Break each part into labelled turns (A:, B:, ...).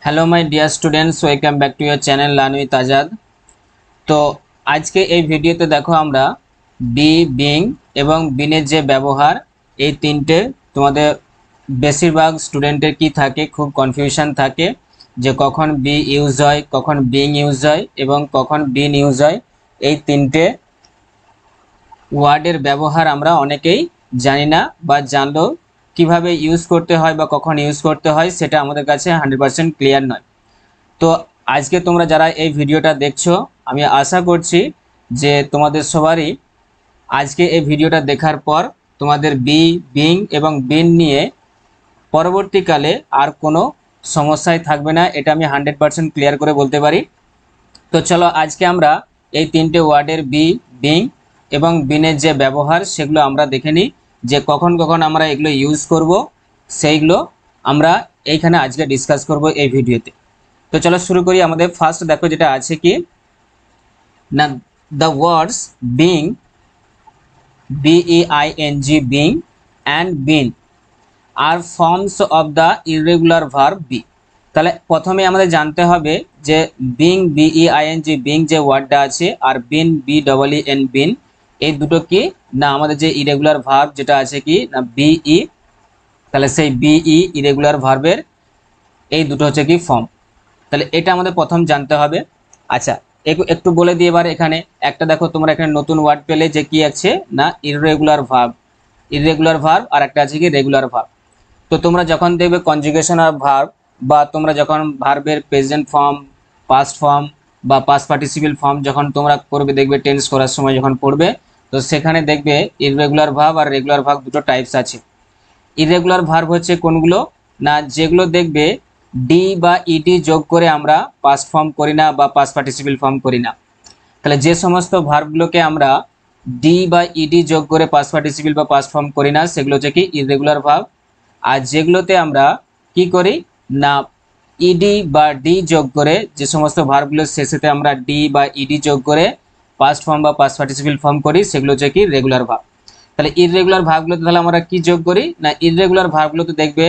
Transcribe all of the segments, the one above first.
A: Hello my dear students, welcome back to your channel learn with Azad. तो आज के এই ভিডিওতে দেখো আমরা বি বিং এবং বিনের যে ব্যবহার এই তিনটে তোমাদের বেশিরভাগ স্টুডেন্টের কি থাকে, খুব কনফিউশন থাকে যে কখন বি ইউজ হয়, কখন বিং ইউজ হয় এবং কখন বিন ইউজ হয়। এই তিনটে ওয়ার্ডের ব্যবহার আমরা অনেকেই জানি না বা জানলেও কিভাবে ইউজ করতে হয় বা কখন ইউজ করতে হয় সেটা আমাদের কাছে 100% ক্লিয়ার নয়। তো আজকে তোমরা যারা এই ভিডিওটা দেখছো, আমি আশা করছি যে তোমাদের সবারই আজকে এই ভিডিওটা দেখার পর তোমাদের বি বিং এবং বিন নিয়ে পরবর্তীকালে আর কোনো সমস্যাই থাকবে না, এটা আমি 100% ক্লিয়ার করে বলতে পারি। তো চলো আজকে আমরা এই তিনটে ওয়ার্ডের বি বিং এবং বিনের যে ব্যবহার সেগুলো আমরা দেখে নিই, যে কখন কখন আমরা এগুলো ইউজ করব সেইগুলো আমরা এইখানে আজকে ডিসকাস করব এই ভিডিওতে। তো চলো শুরু করি। আমাদের ফার্স্ট দেখো যেটা আছে কি না, the words being BEING being and been are forms of the irregular verb be. তাহলে প্রথমে আমাদের জানতে হবে যে বিং BEING বিং যে ওয়ার্ডটা আছে আর বিন BEEN বিন এই দুটো কি না আমাদের যে ইরেগুলার ভার্ব যেটা আছে কি না বিই, তাহলে সেই বিই ইরেগুলার ভার্বের এই দুটো হচ্ছে কি ফর্ম। তাহলে এটা আমাদের প্রথম জানতে হবে। আচ্ছা একটু বলে দিই এবার, এখানে একটা দেখো তোমরা এখানে নতুন ওয়ার্ড পেলে যে কি আছে না ইররেগুলার ভার্ব, ইররেগুলার ভার্ব আর একটা আছে কি রেগুলার ভার্ব। তো তোমরা যখন দেখবে কনজুগেশন অফ ভার্ব বা তোমরা যখন ভার্বের প্রেজেন্ট ফর্ম, পাস্ট ফর্ম বা পাস্ট পার্টিসিপল ফর্ম যখন তোমরা করবে, দেখবে টেন্স করার সময় যখন পড়বে, তো সেখানে দেখবে ইররেগুলার ভার্ব আর রেগুলার ভার্ব দুটো টাইপস আছে। ইররেগুলার ভার্ব হচ্ছে কোনগুলো না, যেগুলো দেখবে ডি বা ইডি যোগ করে আমরা পাস্ট ফর্ম করি না বা পাস্ট পার্টিসিপল ফর্ম করি না। তাহলে যে সমস্ত ভার্বগুলোকে আমরা ডি বা ইডি যোগ করে পাস্ট পার্টিসিপল বা পাস্ট ফর্ম করি না সেগুলো হচ্ছে কি ইররেগুলার ভার্ব। আর যেগুলোতে আমরা কি করি না ইডি বা ডি যোগ করে, যে সমস্ত ভার্বগুলোর শেষেতে আমরা ডি বা ইডি যোগ করে পাস্ট ফর্ম বা পাস্ট পার্টিসিপল ফর্ম করি সেগুলো হচ্ছে কি রেগুলার ভার্ব। তাহলে ইররেগুলার ভার্বগুলোতে তাহলে আমরা কি যোগ করি না, ইররেগুলার ভার্বগুলোতে দেখবে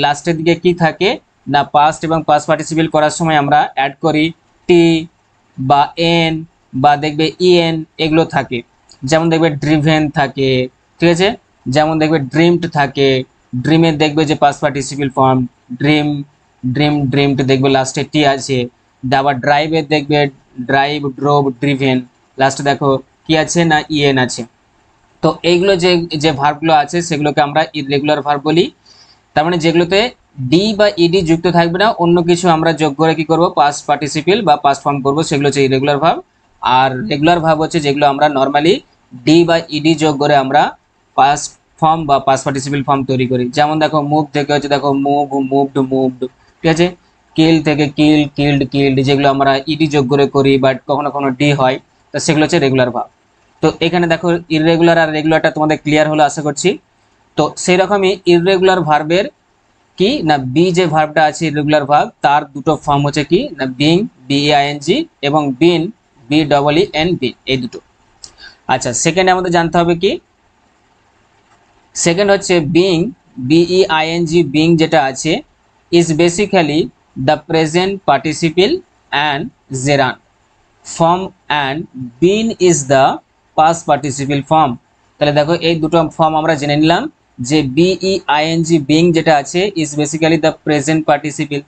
A: লাস্টের দিকে কি থাকে না পাস্ট এবং পাস্ট পার্টিসিপল করার সময় আমরা অ্যাড করি টি বা এন বা দেখবে ইএন এগুলো থাকে। যেমন দেখবে ড্রিভেন থাকে, ঠিক আছে, যেমন দেখবে ড্রিমড থাকে, ড্রিমের দেখবে যে past participle form dream, dreamed দেখবে লাস্টে টি আছে। আবার ড্রাইভের দেখবে ড্রাইভ, ড্রোভ, ড্রিভেন লাস্টে দেখো কি আছে না ইএন আছে। তো এইগুলো যে যে ভার্বগুলো আছে সেগুলোকে আমরা ইররেগুলার ভার্ব বলি। তার মানে যেগুলোতে ডি বা ইডি যুক্ত থাকবে না, অন্য কিছু আমরা যোগ করে কি করব পাস্ট পার্টিসিপল বা পাস্ট ফর্ম করব, সেগুলো হচ্ছে ইররেগুলার ভার্ব। আর রেগুলার ভার্ব হচ্ছে যেগুলো আমরা নর্মালি ডি বা ইডি যোগ করে আমরা পাস্ট ফর্ম বা পাস্ট পার্টিসিপল ফর্ম তৈরি করি। যেমন দেখো মুভ থেকে হচ্ছে দেখো মুভ, মুভড, মুভড, ঠিক আছে। কিল থেকে কিল, কিল্ড, কিল্ড, যেগুলো আমরা ইডি যোগ করে করি বাট কখনো কখনো ডি হয়, তো সেগুলো হচ্ছে রেগুলার ভার্ব। তো এখানে দেখো ইররেগুলার আর রেগুলারটা তোমাদের ক্লিয়ার হলো আশা করছি। তো সেই রকমই ইররেগুলার ভার্বের কি না বি যে ভার্বটা আছে ইররেগুলার ভার্ব তার দুটো ফর্ম হচ্ছে কি না বিং BEING এবং বিন BEEN বিন, এই দুটো। আচ্ছা সেকেন্ডে আমাদের জানতে হবে কি, সেকেন্ড হচ্ছে বিং BEING বিং যেটা আছে is basically the present participle and gerund form and been is the past participle form. তাহলে দেখো এই দুটো ফর্ম আমরা জেনে নিলাম যে BEING বিং যেটা আছে is basically the present participle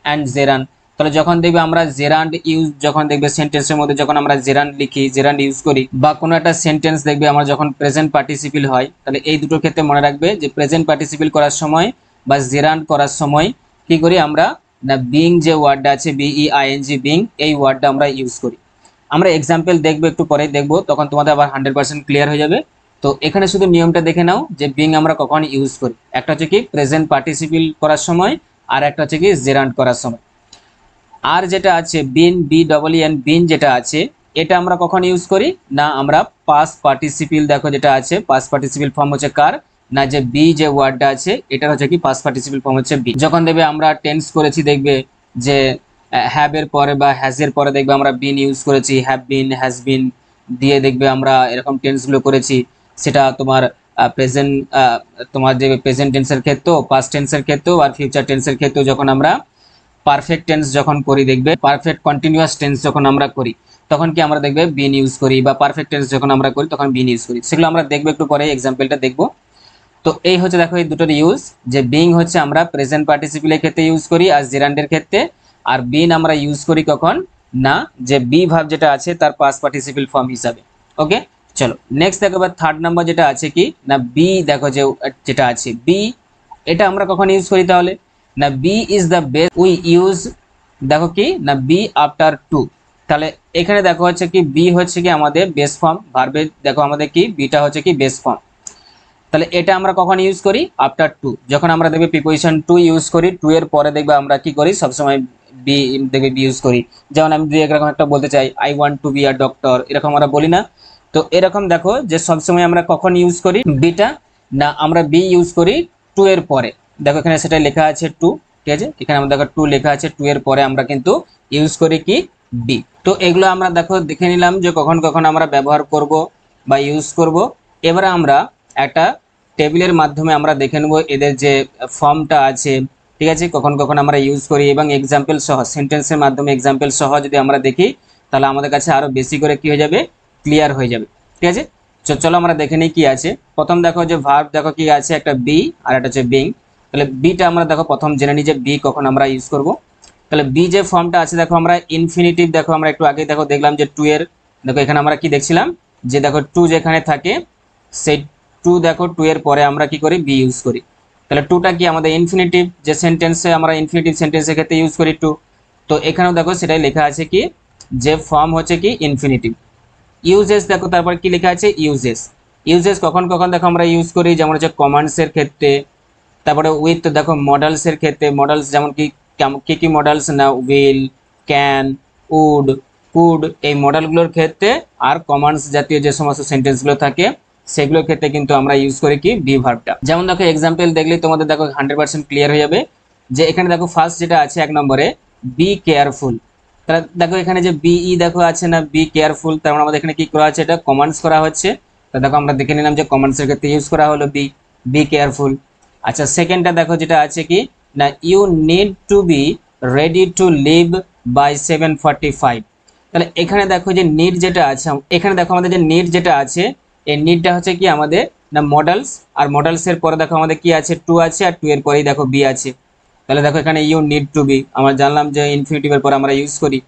A: and gerund. তাহলে যখন দেখবে আমরা জেরান্ড ইউজ, যখন দেখবে সেন্টেন্সের মধ্যে যখন আমরা জেরান্ড লিখি, জেরান্ড ইউজ করি বা কোনো একটা সেন্টেন্স দেখবে আমরা যখন প্রেজেন্ট পার্টিসিপল হয়, তাহলে এই দুটো ক্ষেত্রে মনে রাখবে যে প্রেজেন্ট পার্টিসিপল করার সময় বা জেরান্ড করার সময় কি করি আমরা না বিং যে ওয়ার্ডটা আছে BEING বিং এই ওয়ার্ডটা আমরা ইউজ করি। আমরা এক্সাম্পল দেখবো একটু পরে দেখবো, তখন তোমাদের আবার 100% ক্লিয়ার হয়ে যাবে। তো এখানে শুধু নিয়মটা দেখে নাও যে বিং আমরা কখন ইউজ করি, একটা হচ্ছে কি প্রেজেন্ট পার্টিসিপল করার সময় আর একটা হচ্ছে কি জেরান্ড করার সময়। আর যেটা আছে বিন BEEN বিন যেটা আছে এটা আমরা কখন ইউজ করি না আমরা পাস্ট পার্টিসিপল, দেখো যেটা আছে পাস্ট পার্টিসিপল ফর্ম হচ্ছে কার না যে বি যে ওয়ার্ডটা আছে এটা হচ্ছে কি পাস্ট পার্টিসিপল ফর্ম হচ্ছে বি। যখন দেখবে আমরা টেন্স করেছি দেখবে যে হ্যাভ এর পরে বা হ্যাজ এর পরে দেখবে আমরা বিন ইউজ করেছি, হ্যাভ বিন, হ্যাজ বিন দিয়ে দেখবে আমরা এরকম টেন্সগুলো করেছি। সেটা তোমার প্রেজেন্ট, তোমার যে প্রেজেন্ট টেন্সের ক্ষেত্রেও, পাস্ট টেন্সের ক্ষেত্রেও আর ফিউচার টেন্সের ক্ষেত্রেও যখন আমরা পারফেক্ট টেন্স যখন করি দেখবে, পারফেক্ট কন্টিনিউয়াস টেন্স যখন আমরা করি তখন কি আমরা দেখবে বিন ইউজ করি, বা পারফেক্ট টেন্স যখন আমরা করি তখন বিন ইউজ করি, সেগুলো আমরা দেখবো একটু পরে, এক্সাম্পলটা দেখবো। তো এই হচ্ছে দেখো এই দুটোর ইউজ, যে বিং হচ্ছে আমরা প্রেজেন্ট পার্টিসিপেলের ক্ষেত্রে ইউজ করি আর জেরান্ডের ক্ষেত্রে, আর বিন আমরা ইউজ করি কখন না, যে বি ভার্ব যেটা আছে তার পাস্ট পার্টিসিপেল ফর্ম হিসাবে। ওকে, চলো নেক্সট দেখো এবার থার্ড নাম্বার যেটা আছে কি না বি, দেখো যে যেটা আছে বি, এটা আমরা কখন ইউজ করি তাহলে না be is the best we use, দেখো কি না বি আফটার টু। তাহলে এখানে দেখো হচ্ছে কি বি হচ্ছে কি আমাদের বেস ফর্ম ভার্বের, দেখো আমাদের কি বিটা হচ্ছে কি বেস ফর্ম। তাহলে এটা আমরা কখন ইউজ করি আফটার টু, যখন আমরা দেখবে প্রিপোজিশন টু ইউজ করি, টু এর পরে দেখবে আমরা কি করি সবসময় বি, দেখবে বি ইউজ করি। যেমন আমি এরকম একটা বলতে চাই I want to be a doctor, এরকম আমরা বলি না। তো এরকম দেখো যে সবসময় আমরা কখন ইউজ করি বিটা না, আমরা বি ইউজ করি টু এর পরে। দেখো এখানে সেটা লেখা আছে টু, ঠিক আছে, এখানে আমরা দেখো টু লেখা আছে, টু এর পরে আমরা কিন্তু ইউজ করি কি বি। তো এগুলো আমরা দেখো দেখে নিলাম যে কখন কখন আমরা ব্যবহার করব বা ইউজ করব। এবারে আমরা একটা টেবিলের মাধ্যমে আমরা দেখে নেব এদের যে ফর্মটা আছে, ঠিক আছে, কখন কখন আমরা ইউজ করি, এবং এক্সাম্পল সহ সেন্টেন্সের মাধ্যমে এক্সাম্পল সহ যদি আমরা দেখি তাহলে আমাদের কাছে আরো বেশি করে কি হয়ে যাবে, ক্লিয়ার হয়ে যাবে। ঠিক আছে, চলো আমরা দেখে নিই কি আছে। প্রথম দেখো যে ভার্ব দেখো কি আছে, একটা বি আর একটা হচ্ছে বিং। তাহলে বিটা আমরা দেখো প্রথম জেনে নিই যে বি কখন আমরা ইউজ করব। তাহলে বি যে ফর্মটা আছে দেখো আমরা ইনফিনিটিভ, দেখো আমরা একটু আগে দেখো দেখলাম যে টু এর, দেখো এখানে আমরা কি দেখছিলাম যে দেখো টু যেখানে থাকে সেই টু, দেখো টু এর পরে আমরা কি করি বি ইউজ করি। তাহলে টুটা কি আমাদের ইনফিনিটিভ, যে সেন্টেন্সে আমরা ইনফিনিটিভ সেন্টেন্সের ক্ষেত্রে ইউজ করি টু। তো এখানেও দেখো সেটাই লেখা আছে কি যে ফর্ম হচ্ছে কি ইনফিনিটিভ। ইউজেস দেখো তারপর কি লেখা আছে ইউজেস, ইউজেস কখন কখন দেখো আমরা ইউজ করি, যেমন হচ্ছে কমান্ডসের ক্ষেত্রে, তারপরে উইথ দেখো মডেলসের ক্ষেত্রে, মডেলস যেমন কি কি কি মডেলস না উইল, ক্যান, উড, কুড, এই মডেলগুলোর ক্ষেত্রে, আর কমান্ডস জাতীয় যে সমস্ত সেন্টেন্সগুলো থাকে সেগুলোর ক্ষেত্রে কিন্তু আমরা ইউজ করি কি বি ভার্বটা। যেমন দেখো এক্সাম্পল দেখলে তোমাদের দেখো 100% ক্লিয়ার হয়ে যাবে। যে এখানে দেখো ফার্স্ট যেটা আছে এক নম্বরে বি কেয়ারফুল, তাহলে দেখো এখানে যে বিই দেখো আছে না বি কেয়ারফুল, তার মানে আমাদের এখানে কি করা আছে, এটা কমান্ডস করা হচ্ছে। তো দেখো আমরা দেখে নিলাম যে কমান্ডসের ক্ষেত্রে ইউজ করা হলো বি, বি কেয়ারফুল। আচ্ছা সেকেন্ডটা দেখো যেটা আছে কি না you need to be ready to leave by 7:45। তাহলে এখানে দেখো যে নিড যেটা আছে, এখানে দেখো আমাদের যে নিড যেটা আছে, এই নিডটা হচ্ছে কি আমাদের না মডেলস, আর মডেলসের পরে দেখো আমাদের কি আছে টু আছে, আর টু এর পরেই দেখো বি আছে। তাহলে দেখো এখানে ইউ নিড টু বি আমরা জানলাম যে ইনফিনিটিভের পর আমরা ইউজ করি।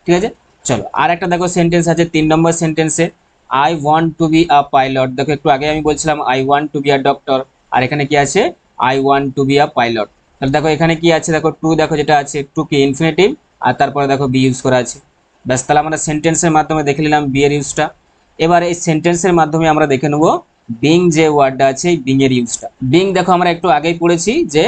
A: ঠিক আছে, চলো আর একটা দেখো সেন্টেন্স আছে 3 নম্বর সেন্টেন্সে I want to be a pilot. দেখো একটু আগে আমি বলছিলাম I want to be a doctor, আর এখানে কি আছে I want to be a pilot. তাহলে দেখো এখানে কি আছে, দেখো টু দেখো যেটা আছে টু কি ইনফিনিটিভ, আর তারপরে দেখো বি ইউজ করা আছে। ব্যাস, তাহলে আমরা সেন্টেন্সের মাধ্যমে দেখে নিলাম বি এর ইউজটা। এবার এই সেন্টেন্সের মাধ্যমে আমরা দেখে নেবো বিং যে ওয়ার্ডটা আছে এই বিং এর ইউজটা। বিং দেখো আমরা একটু আগেই পড়েছি যে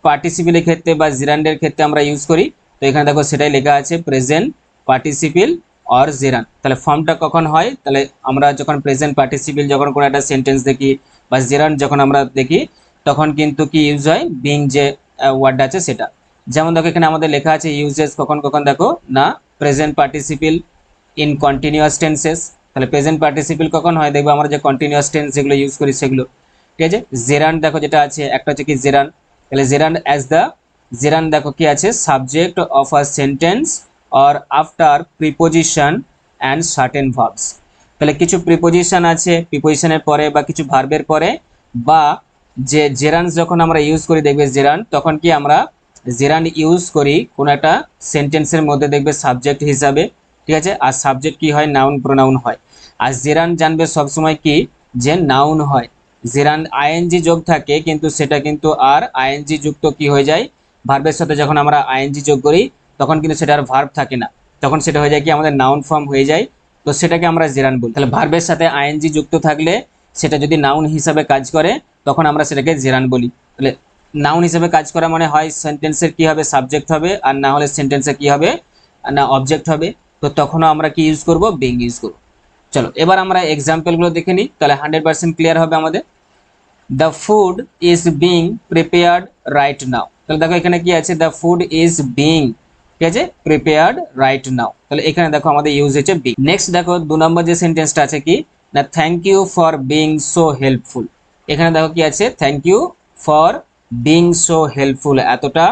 A: পার্টিসিপেলের ক্ষেত্রে বা জিরান্ডের ক্ষেত্রে আমরা ইউজ করি। তো এখানে দেখো সেটাই লেখা আছে প্রেজেন্ট পার্টিসিপেল অর জিরান। তাহলে ফর্মটা কখন হয়, তাহলে আমরা যখন প্রেজেন্ট পার্টিসিপেল যখন কোনো একটা সেন্টেন্স দেখি বা জিরান যখন আমরা দেখি তখন কিন্তু কি ইউজ হয় বিং যে ওয়ার্ডটা আছে সেটা। যেমন দেখো এখানে আমাদের লেখা আছে ইউজেস কখন কখন দেখো না present participle in continuous tenses. তাহলে প্রেজেন্ট পার্টিসিপেল কখন হয় দেখবো আমরা যে কন্টিনিউয়াস টেন্স যেগুলো ইউজ করি সেগুলো। ঠিক আছে, জেরান দেখো যেটা আছে একটা হচ্ছে কি জেরান, তাহলে জেরান অ্যাজ দ্য, জেরান দেখো কি আছে subject of a sentence or after preposition and certain verbs. তাহলে কিছু প্রিপোজিশন আছে, প্রিপোজিশনের পরে বা কিছু ভার্বের পরে, বা যে জেরান যখন আমরা ইউজ করি দেখবে জেরান তখন কি আমরা জেরান ইউজ করি কোনো একটা সেন্টেন্সের মধ্যে দেখবে সাবজেক্ট হিসাবে। ঠিক আছে, আর সাবজেক্ট কি হয় নাউন প্রোনাউন হয়। আর জেরান জানবে সবসময় কি যে নাউন হয়, জেরান আইএনজি যোগ থাকে কিন্তু সেটা কিন্তু আর আইএনজি যুক্ত কি হয়ে যায় ভার্বের সাথে, যখন আমরা আইএনজি যোগ করি তখন কিন্তু সেটা আর ভার্ব থাকে না, তখন সেটা হয়ে যায় কি আমাদের নাউন ফর্ম হয়ে যায়। তো সেটাকে আমরা জেরান বলি। তাহলে ভার্বের সাথে আইএনজি যুক্ত থাকলে সেটা যদি নাউন হিসাবে কাজ করে তখন আমরা সেটাকে জেরান বলি। তাহলে নাউন হিসাবে কাজ করা মানে হয় সেন্টেন্সের কি হবে সাবজেক্ট হবে, আর না হলে সেন্টেন্সের কি হবে না অবজেক্ট হবে। তো তখনও আমরা কি ইউজ করব বিং ইউজ করব। চলো এবার আমরা এক্সাম্পলগুলো দেখে নিই, তাহলে 100% ক্লিয়ার হবে আমাদের। The food is being prepared right now. তাহলে দেখো এখানে কি আছে দ্য ফুড ইজ বিং, ঠিক আছে, প্রিপেয়ার্ড রাইট নাও। তাহলে এখানে দেখো আমাদের ইউজ হচ্ছে বিং। নেক্সট দেখো 2 নম্বর যে সেন্টেন্সটা আছে কি না thank you for being so helpful. এখানে দেখো কি আছে thank you for being so helpful, এতটা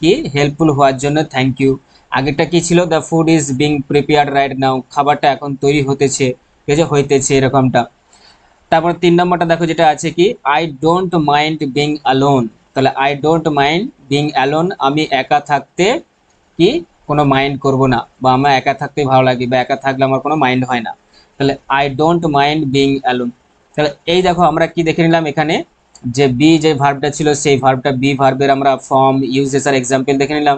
A: কি হেল্পফুল হওয়ার জন্য থ্যাংক ইউ। আগেরটা কি ছিল, the food is being prepared right now, খাবারটা এখন তৈরি হতেছে, ঠিক আছে, হইতেছে এরকমটা। তারপর 3 নম্বরটা দেখো যেটা আছে কি, I don't mind being alone. তাহলে I don't mind being alone, আমি একা থাকতে কি কোনো মাইন্ড করব না, বা আমার একা থাকতে ভালো লাগে, বা একা থাকলে আমার কোনো মাইন্ড হয় না। তাহলে I don't mind being alone. তাহলে এই দেখো আমরা কি দেখে নিলাম এখানে, যে বি যে ভার্বটা ছিল সেই ভার্বটা বি ভার্বের আমরা ফর্ম, ইউজেস আর এক্সাম্পল দেখে নিলাম।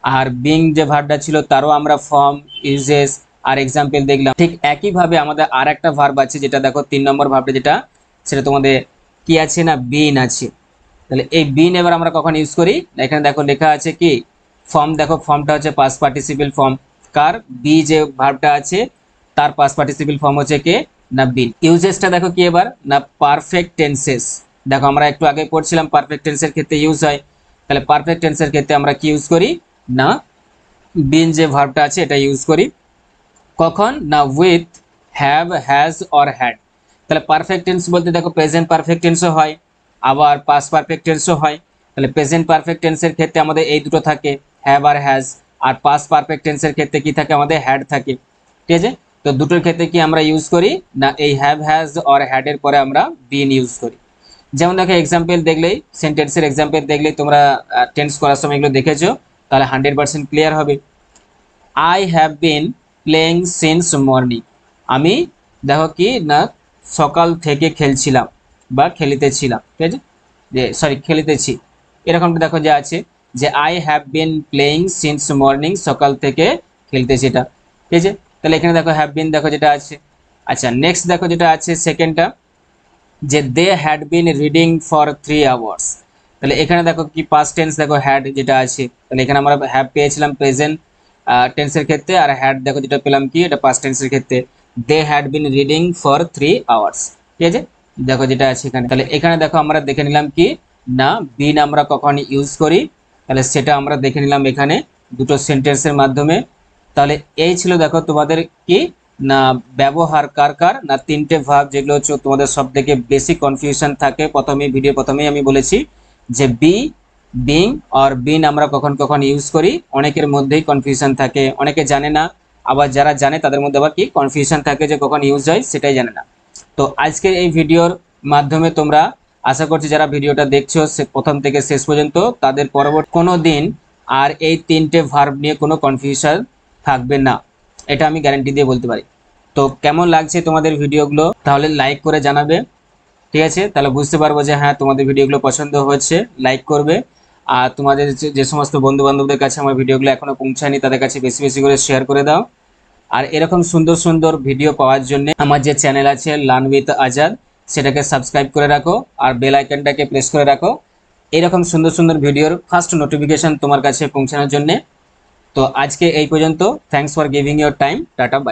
A: আর বিং যে ভার্বটা ছিল তারও আমরা ফর্ম, ইউজেস আর এক্সাম্পল দেখলাম। ঠিক একইভাবে আমাদের আর একটা ভার্ব আছে যেটা দেখো 3 নম্বর ভার্বটা যেটা, সেটা তোমাদের কি আছে না, বিন আছে। তাহলে এই বিন এবার আমরা কখন ইউজ করি, এখানে দেখো লেখা আছে কি ফর্ম, দেখো ফর্মটা হচ্ছে পাস্ট পার্টিসিপল ফর্ম, কার বি যে ভার্বটা আছে তার পাস্ট পার্টিসিপল ফর্ম হচ্ছে কে না বিন। ইউজেসটা দেখো কি এবার না পারফেক্ট টেন্সেস, দেখো আমরা একটু আগে পড়ছিলাম পারফেক্ট টেন্সের ক্ষেত্রে ইউজ হয়। তাহলে পারফেক্ট টেন্সের ক্ষেত্রে আমরা কি ইউজ করি না বিন যে ভার্বটা আছে এটা ইউজ করি, কখন না with have, has or had. তাহলে পারফেক্ট টেন্স বলতে দেখো প্রেজেন্ট পারফেক্ট টেন্সও হয়, আবার পাস্ট পারফেক্ট টেন্সও হয়। তাহলে প্রেজেন্ট পারফেক্ট টেন্সের ক্ষেত্রে আমাদের এই দুটো থাকে, হ্যাভ আর হ্যাজ। আর পাস্ট পারফেক্ট টেন্সের ক্ষেত্রে কি থাকে আমাদের হ্যাড থাকে, ঠিক আছে। তো দুটোর ক্ষেত্রে কি আমরা ইউজ করি না এই হ্যাভ, হ্যাজ অর হ্যাডের পরে আমরা বিন ইউজ করি। যেমন দেখো এক্সাম্পল দেখলেই, সেন্টেন্সের এক্সাম্পল দেখলেই তোমরা টেন্স করার সময় এগুলো দেখেছো, তাহলে 100% ক্লিয়ার হবে। I have been playing since morning, আমি দেখো কি না সকাল থেকে খেলছিলাম বা খেলিতেছিলাম, ঠিক আছে, যে সরি খেলিতেছি, এরকমটা দেখো যে আছে যে I have been playing since morning, সকাল থেকে খেলতেছি এটা, ঠিক আছে। তাহলে এখানে দেখো হ্যাভ বিন দেখো যেটা আছে। আচ্ছা নেক্সট দেখো যেটা আছে সেকেন্ডটা, যে they had been reading for 3 hours. তাহলে এখানে দেখো কি পাস্ট টেন্স দেখো হ্যাড যেটা আছে, তাহলে এখানে আমরা হ্যাভ পেয়েছিলাম প্রেজেন্ট টেন্সের ক্ষেত্রে, আর হ্যাড দেখো যেটা পেলাম কি এটা পাস্ট টেন্সের ক্ষেত্রে, they had been reading for 3 hours, ঠিক আছে, দেখো যেটা আছে এখানে। তাহলে এখানে দেখো আমরা দেখে নিলাম কি না বিন আমরা কখন ইউজ করি, তাহলে সেটা আমরা দেখে নিলাম এখানে দুটো সেন্টেন্সের মাধ্যমে। তাহলে এই ছিল দেখো তোমাদের কি না ব্যবহার কার কার না 3টে ভার্ব, যেগুলো হচ্ছে তোমাদের সব থেকে বেশি কনফিউশন থাকে। ভিডিও প্রথমেই আমি বলেছি যে বি, বিং আর বিন আমরা কখন কখন ইউজ করি, অনেকের মধ্যেই কনফিউশন থাকে, অনেকে জানে না, আবার যারা জানে তাদের মধ্যে আবার কি কনফিউশন থাকে যে কখন ইউজ হয় সেটাই জানে না। তো আজকের এই ভিডিওর মাধ্যমে তোমরা আশা করছি যারা ভিডিওটা দেখছো সে প্রথম থেকে শেষ পর্যন্ত, তাদের পরবর্তী কোনো দিন আর এই 3টে ভার্ব নিয়ে কোনো কনফিউশন থাকবে না, এটা আমি গ্যারান্টি দিয়ে বলতে পারি। তো কেমন লাগছে তোমাদের ভিডিওগুলো তাহলে লাইক করে জানাবে, ঠিক আছে, তাহলে বুঝতে পারবো যে হ্যাঁ তোমাদের ভিডিওগুলো পছন্দ হচ্ছে, লাইক করবে। আর তোমাদের যে সমস্ত বন্ধু বান্ধবদের কাছে আমার ভিডিওগুলো এখনো পৌঁছায়নি তাদের কাছে বেশি বেশি করে শেয়ার করে দাও। আর এরকম সুন্দর সুন্দর ভিডিও পাওয়ার জন্য আমার যে চ্যানেল আছে লার্ন উইথ আজাদ, সেটাকে সাবস্ক্রাইব করে রাখো আর বেল আইকনটাকে প্রেস করে রাখো, এরকম সুন্দর সুন্দর ভিডিওর ফার্স্ট নোটিফিকেশন তোমার কাছে পৌঁছানোর জন্য। তো আজকে এই পর্যন্ত, thanks for giving your time, tata bye.